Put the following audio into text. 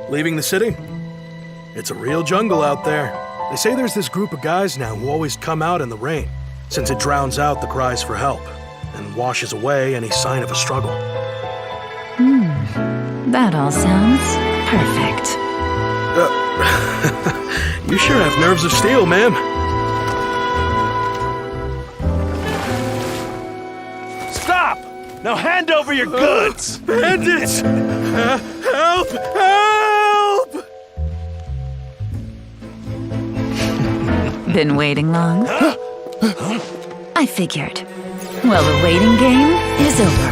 Leaving the city? It's a real jungle out there. They say there's this group of guys now who always come out in the rain, since it drowns out the cries for help and washes away any sign of a struggle. That all sounds perfect. You sure have nerves of steel, ma'am. Stop! Now hand over your goods! Bandits! Help! Help! Been waiting long? I figured. Well, the waiting game is over.